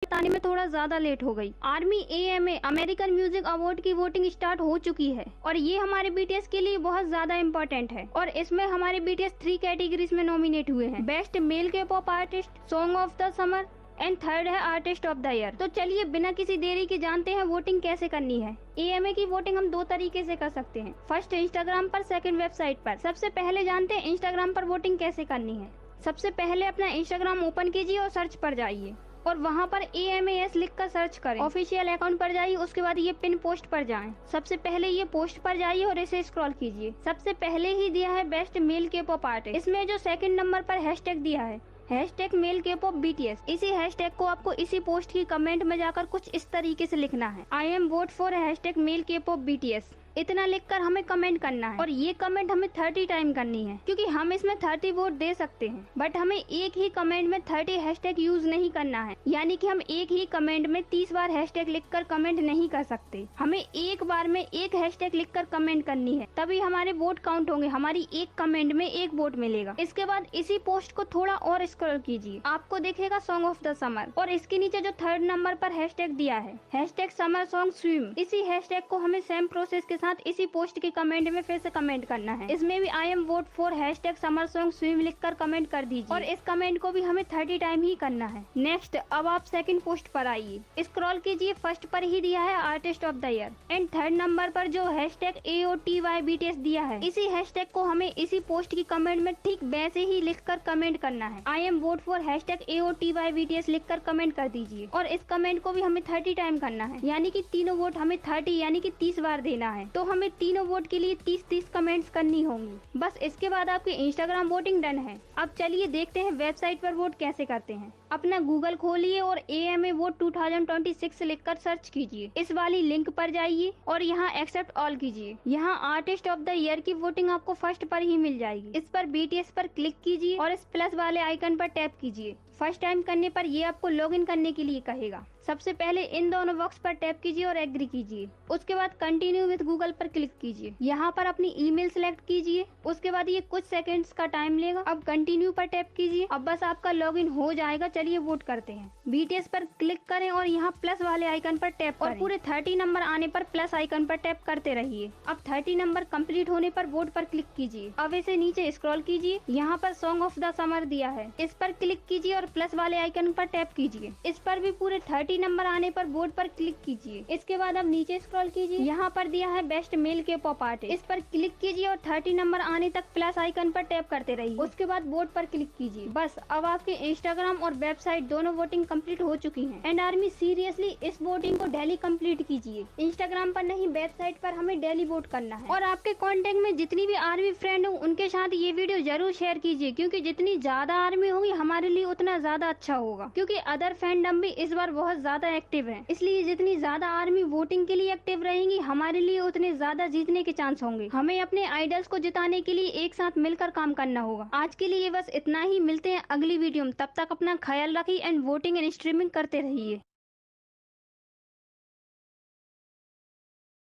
बताने में थोड़ा ज्यादा लेट हो गई। Army AMA American music award की वोटिंग स्टार्ट हो चुकी है और ये हमारे BTS के लिए बहुत ज्यादा इम्पोर्टेंट है और इसमें हमारे BTS 3 कैटेगरीज में नॉमिनेट हुए हैं। Best male K pop artist, song of the summer and third है आर्टिस्ट ऑफ द ईयर। तो चलिए बिना किसी देरी के जानते हैं वोटिंग कैसे करनी है। AMA की वोटिंग हम 2 तरीके से कर सकते हैं, फर्स्ट इंस्टाग्राम पर, सेकंड वेबसाइट पर। सबसे पहले जानते हैं इंस्टाग्राम पर वोटिंग कैसे करनी है। सबसे पहले अपना इंस्टाग्राम ओपन कीजिए और सर्च पर जाइए और वहाँ पर AMAS लिखकर सर्च करें। ऑफिशियल अकाउंट पर जाइए, उसके बाद ये पिन पोस्ट पर जाएं। सबसे पहले ये पोस्ट पर जाइए और इसे स्क्रॉल कीजिए। सबसे पहले ही दिया है best male K pop artist. इसमें जो सेकंड नंबर पर हैशटैग दिया है hashtag male K pop BTS, इसी हैशटैग को आपको इसी पोस्ट की कमेंट में जाकर कुछ इस तरीके से लिखना है, I am vote for hashtag male K pop BTS। इतना लिखकर हमें कमेंट करना है और ये कमेंट हमें 30 टाइम करनी है, क्योंकि हम इसमें 30 वोट दे सकते हैं, बट हमें एक ही कमेंट में 30 हैशटैग यूज नहीं करना है। यानी कि हम एक ही कमेंट में 30 बार हैशटैग लिखकर कमेंट नहीं कर सकते। हमें एक बार में एक हैशटैग लिखकर कमेंट करनी है, तभी हमारे वोट काउंट होंगे, हमारी एक कमेंट में एक वोट मिलेगा। इसके बाद इसी पोस्ट को थोड़ा और स्क्रॉल कीजिए, आपको दिखेगा सॉन्ग ऑफ द समर और इसके नीचे जो थर्ड नंबर पर हैशटैग दिया है हैशटैग समर सॉन्ग स्विम, इसी हैशटैग को हमें सेम प्रोसेस के इसी पोस्ट के कमेंट में फिर से कमेंट करना है। इसमें भी आई am vote for hashtag summer song swim लिखकर कमेंट कर दीजिए और इस कमेंट को भी हमें 30 टाइम ही करना है। नेक्स्ट अब आप सेकंड पोस्ट पर आइए, स्क्रॉल कीजिए, फर्स्ट पर ही दिया है artist of the year and third number पर जो हैशटैग AOTY BTS दिया है, इसी हैशटैग को हमें इसी पोस्ट की कमेंट में ठीक वैसे ही लिखकर कमेंट करना है। I am vote for hashtag AOTY BTS लिखकर कमेंट कर दीजिए और इस कमेंट को भी हमें 30 टाइम करना है, यानी कि तीनों वोट हमें 30 यानी कि 30 बार देना है। तो हमें तीनों वोट के लिए 30-30 कमेंट्स करनी होंगी। बस इसके बाद आपकी इंस्टाग्राम वोटिंग डन है। अब चलिए देखते हैं वेबसाइट पर वोट कैसे करते हैं। अपना गूगल खोलिए और AMA वोट 2026 लिखकर सर्च कीजिए। इस वाली लिंक पर जाइए और यहाँ एक्सेप्ट ऑल कीजिए। यहाँ आर्टिस्ट ऑफ द ईयर की वोटिंग आपको फर्स्ट पर ही मिल जाएगी। इस पर BTS पर क्लिक कीजिए और इस प्लस वाले आइकन पर टैप कीजिए। फर्स्ट टाइम करने पर ये आपको लॉगिन करने के लिए कहेगा। सबसे पहले इन दोनों बॉक्स पर टैप कीजिए और एग्री कीजिए। उसके बाद कंटिन्यू विद गूगल पर क्लिक कीजिए। यहाँ पर अपनी ईमेल सेलेक्ट कीजिए। उसके बाद ये कुछ सेकंड्स का टाइम लेगा। अब कंटिन्यू पर टैप कीजिए। अब बस आपका लॉगिन हो जाएगा। चलिए वोट करते हैं। BTS पर क्लिक करें और यहाँ प्लस वाले आइकन पर टैप करें और पूरे 30 नंबर आने पर प्लस आइकन पर टैप करते रहिए। अब 30 नंबर कंप्लीट होने पर वोट पर क्लिक कीजिए। अब इसे नीचे स्क्रॉल कीजिए। यहाँ पर सॉन्ग ऑफ द समर दिया है, इस पर क्लिक कीजिए और प्लस वाले आइकन पर टैप कीजिए। इस पर भी पूरे 30 नंबर आने पर वोट पर क्लिक कीजिए। इसके बाद अब नीचे स्क्रॉल कीजिए। यहाँ पर दिया है best male K pop artist, इस पर क्लिक कीजिए और 30 नंबर आने तक प्लस आइकन पर टैप करते रहिए। उसके बाद वोट पर क्लिक कीजिए। बस अब आपके इंस्टाग्राम और वेबसाइट दोनों वोटिंग कंप्लीट हो चुकी है। एंड आर्मी सीरियसली इस वोटिंग को डेली कंप्लीट कीजिए। इंस्टाग्राम पर नहीं, वेबसाइट पर हमें डेली वोट करना है। और आपके कॉन्टेक्ट में जितनी भी आर्मी फ्रेंड हो उनके साथ ये वीडियो जरूर शेयर कीजिए, क्योंकि जितनी ज्यादा आर्मी होगी हमारे लिए उतना ज्यादा अच्छा होगा, क्योंकि अदर फैंडम भी इस बार बहुत ज्यादा एक्टिव है। इसलिए जितनी ज्यादा आर्मी वोटिंग के लिए एक्टिव रहेंगी हमारे लिए उतने ज्यादा जीतने के चांस होंगे। हमें अपने आइडल्स को जिताने के लिए एक साथ मिलकर काम करना होगा। आज के लिए बस इतना ही, मिलते हैं अगली वीडियो में। तब तक अपना ख्याल रखिए एंड वोटिंग एंड स्ट्रीमिंग करते रहिए।